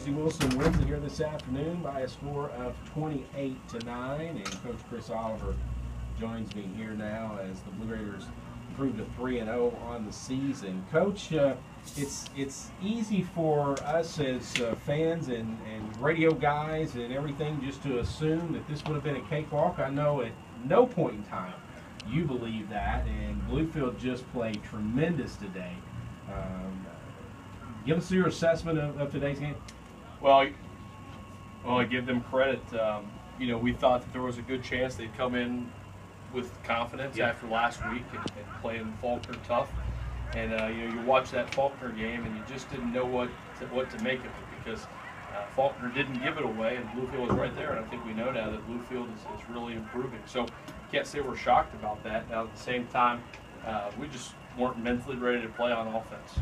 Lindsey Wilson wins it here this afternoon by a score of 28-9, and Coach Chris Oliver joins me here now as the Blue Raiders improved to 3-0 on the season. Coach, it's easy for us as fans and radio guys and everything just to assume that this would have been a cakewalk. I know at no point in time you believe that, and Bluefield just played tremendous today. Give us your assessment of today's game. Well, I give them credit. We thought that there was a good chance they'd come in with confidence after last week and playing Faulkner tough. And you watch that Faulkner game and you just didn't know what to make of it, because Faulkner didn't give it away and Bluefield was right there. And I think we know now that Bluefield is really improving. So can't say we're shocked about that. Now at the same time, we just weren't mentally ready to play on offense.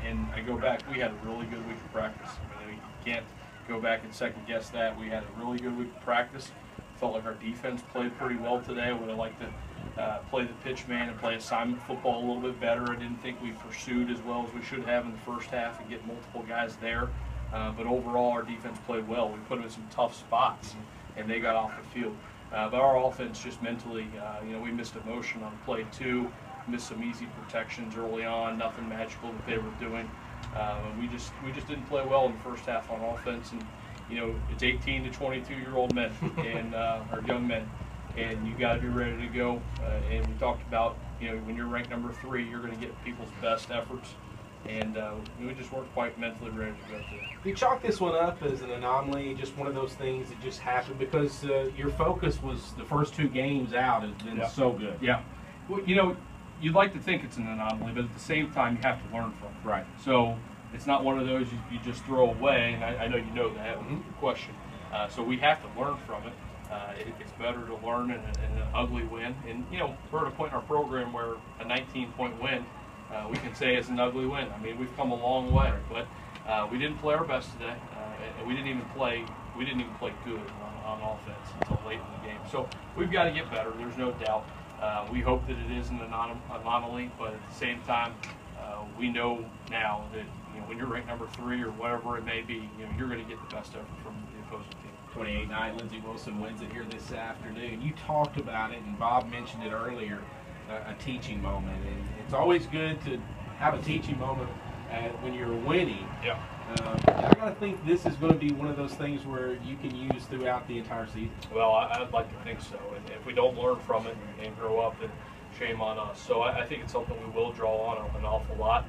And I go back, we had a really good week of practice. I mean, you can't go back and second guess that. We had a really good week of practice. Felt like our defense played pretty well today. Would have liked to play the pitch man and play assignment football a little bit better. I didn't think we pursued as well as we should have in the first half and get multiple guys there. But overall, our defense played well. We put them in some tough spots, and they got off the field. But our offense just mentally, we missed a motion on play 2. Missed some easy protections early on, nothing magical that they were doing. We just didn't play well in the first half on offense, and it's 18 to 22-year-old men and or young men, and you got to be ready to go. And we talked about when you're ranked number 3, you're going to get people's best efforts, and we just weren't quite mentally ready to go today. You chalk this one up as an anomaly, just one of those things that just happened because your focus was the first 2 games out has been so good. Yeah, well, you'd like to think it's an anomaly, but at the same time, you have to learn from it. Right. So it's not one of those you just throw away, and I know you know that with your question. So we have to learn from it. It's better to learn in an ugly win. And, we're at a point in our program where a 19-point win, we can say is an ugly win. I mean, we've come a long way, but we didn't play our best today, and we didn't even play good on offense until late in the game. So we've got to get better. There's no doubt. We hope that it is an anomaly, but at the same time, we know now that when you're ranked number 3 or whatever it may be, you're going to get the best effort from the opposing team. 28-9, Lindsey Wilson wins it here this afternoon. You talked about it, and Bob mentioned it earlier, a teaching moment. And it's always good to have a teaching moment when you're winning. Yeah. I got to think this is going to be one of those things where you can use throughout the entire season. Well, I'd like to think so. And if we don't learn from it and grow up, then shame on us. So I think it's something we will draw on an awful lot.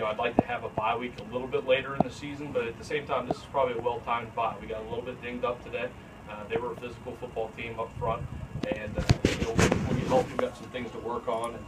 I'd like to have a bye week a little bit later in the season, but at the same time, this is probably a well-timed bye. We got a little bit dinged up today. They were a physical football team up front, and when you hope we've got some things to work on and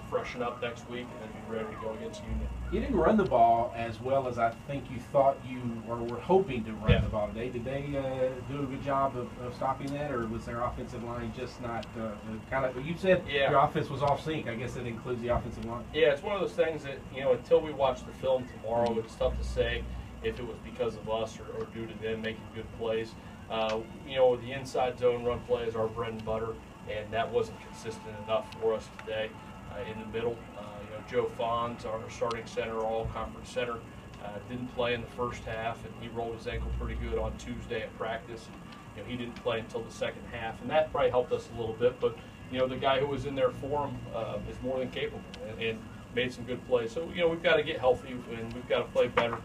freshen up next week and then be ready to go against Union. You didn't run the ball as well as I think you thought you were hoping to run the ball today. Did they do a good job of stopping that, or was their offensive line just not you said your offense was off sync. I guess that includes the offensive line. Yeah, it's one of those things that, until we watch the film tomorrow, it's tough to say if it was because of us or due to them making good plays. The inside zone run play is our bread and butter, and that wasn't consistent enough for us today. In the middle, Joe Fonz, our starting center, all-conference center, didn't play in the first half, and he rolled his ankle pretty good on Tuesday at practice. And, he didn't play until the second half, and that probably helped us a little bit. But the guy who was in there for him is more than capable and made some good plays. So we've got to get healthy and we've got to play better.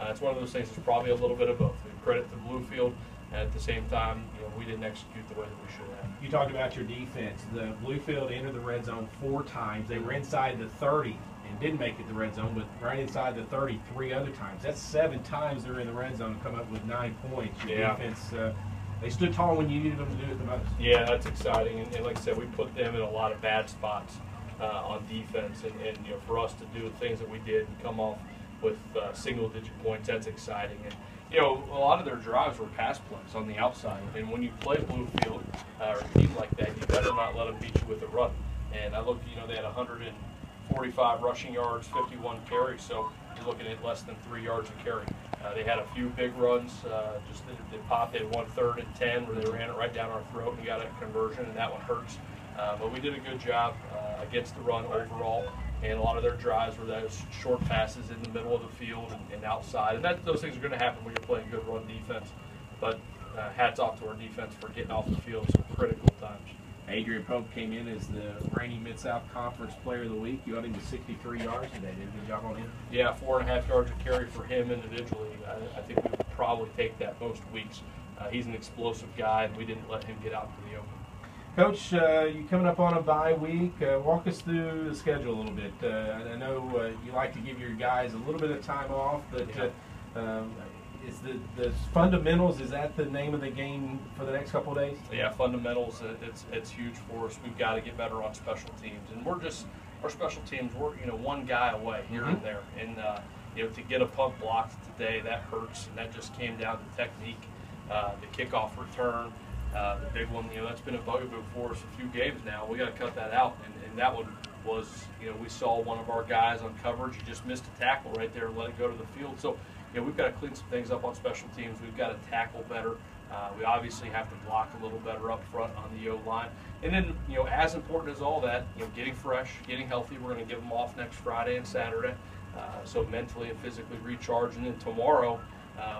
It's one of those things. It's probably a little bit of both. Credit to Bluefield. At the same time, we didn't execute the way that we should have. You talked about your defense. The Bluefield entered the red zone 4 times. They were inside the 30 and didn't make it the red zone, but right inside the 30 3 other times. That's 7 times they're in the red zone and come up with 9 points. Your defense, they stood tall when you needed them to do it the most. Yeah, that's exciting. And like I said, we put them in a lot of bad spots on defense. And for us to do the things that we did and come off with single-digit points, that's exciting. And a lot of their drives were pass plays on the outside. And when you play Bluefield or a team like that, you better not let them beat you with a run. And I looked, they had 145 rushing yards, 51 carries, so you're looking at less than 3 yards a carry. They had a few big runs, they popped. They had 1 3rd and 10 where they ran it right down our throat and got a conversion, and that one hurts. But we did a good job against the run overall. and a lot of their drives were those short passes in the middle of the field and outside. And those things are going to happen when you're playing good run defense. But hats off to our defense for getting off the field at some critical times. Adrian Pope came in as the reigning Mid-South Conference Player of the Week. You got him to 63 yards today. Did a good job on him. Yeah, 4.5 yards a carry for him individually. I think we would probably take that most weeks. He's an explosive guy, and we didn't let him get out to the open. Coach, you coming up on a bye week. Walk us through the schedule a little bit. I know you like to give your guys a little bit of time off, but is the fundamentals, is that the name of the game for the next couple of days? Yeah, fundamentals, it's huge for us. We've got to get better on special teams, and our special teams, we're one guy away here and there, and to get a punt blocked today, that hurts, and that just came down to technique. The kickoff return, the big one, that's been a bugaboo for us a few games now. We got to cut that out, and that one was, we saw one of our guys on coverage, he just missed a tackle right there and let it go to the field. So, we've got to clean some things up on special teams. We've got to tackle better. We obviously have to block a little better up front on the O-line. And then, as important as all that, getting fresh, getting healthy. We're going to give them off next Friday and Saturday, so mentally and physically recharge. And then tomorrow,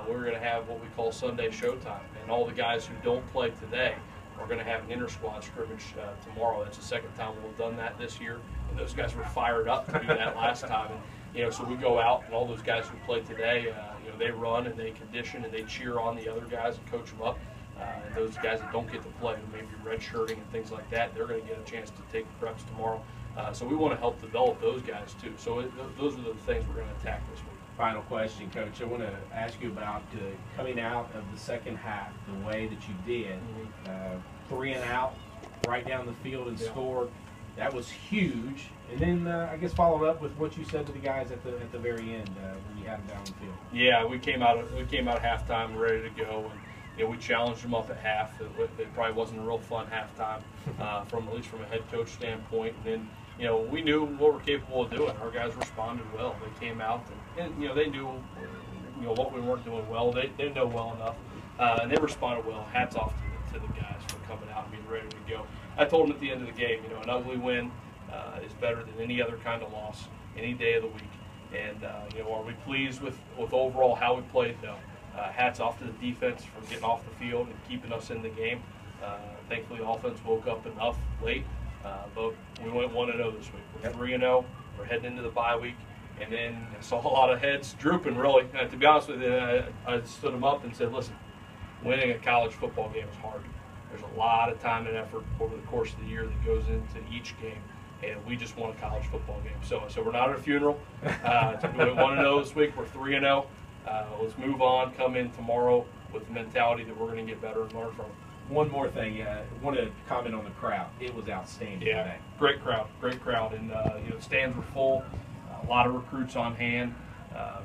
we're going to have what we call Sunday Showtime. And all the guys who don't play today are going to have an inter-squad scrimmage tomorrow. That's the second time we've done that this year. And those guys were fired up to do that last time. And, so we go out, and all those guys who play today, they run and they condition and they cheer on the other guys and coach them up. And those guys that don't get to play, who may be redshirting and things like that, they're going to get a chance to take reps tomorrow. So we want to help develop those guys too. So those are the things we're going to attack this week. Final question, Coach. I want to ask you about coming out of the second half the way that you did. 3 and out, right down the field and scored. That was huge. And then I guess followed up with what you said to the guys at the very end when you had them down the field. Yeah, we came out at halftime ready to go, and we challenged them up at half. It probably wasn't a real fun halftime at least from a head coach standpoint. And then we knew what we're capable of doing. Our guys responded well. They came out and they knew what we weren't doing well. They know well enough, and they responded well. Hats off to the guys for coming out and being ready to go. I told them at the end of the game, an ugly win is better than any other kind of loss any day of the week. And are we pleased with overall how we played? No. Hats off to the defense for getting off the field and keeping us in the game. Thankfully, the offense woke up enough late, but we went 1-0 this week. We're 3-0. We're heading into the bye week. And then I saw a lot of heads drooping, really. To be honest with you, I stood them up and said, listen, winning a college football game is hard. There's a lot of time and effort over the course of the year that goes into each game, and we just won a college football game. So we're not at a funeral. We went 1-0 this week. We're 3-0. Let's move on. Come in tomorrow with the mentality that we're going to get better and learn from it. One more thing, I want to comment on the crowd. It was outstanding today. Great crowd, and the stands were full. A lot of recruits on hand.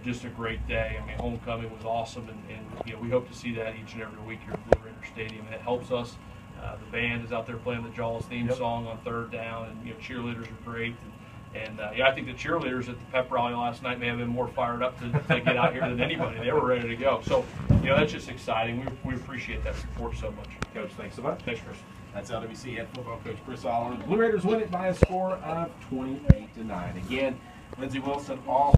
Just a great day. I mean, homecoming was awesome, and we hope to see that each and every week here at Blue Raider Stadium, and it helps us. The band is out there playing the Jaws theme song on third down, and cheerleaders are great. And I think the cheerleaders at the pep rally last night may have been more fired up to get out here than anybody. They were ready to go. So, that's just exciting. We appreciate that support so much. Coach, thanks so much. Thanks, Chris. That's LWC head football coach Chris Oliver. The Blue Raiders win it by a score of 28-9. Again, Lindsey Wilson off.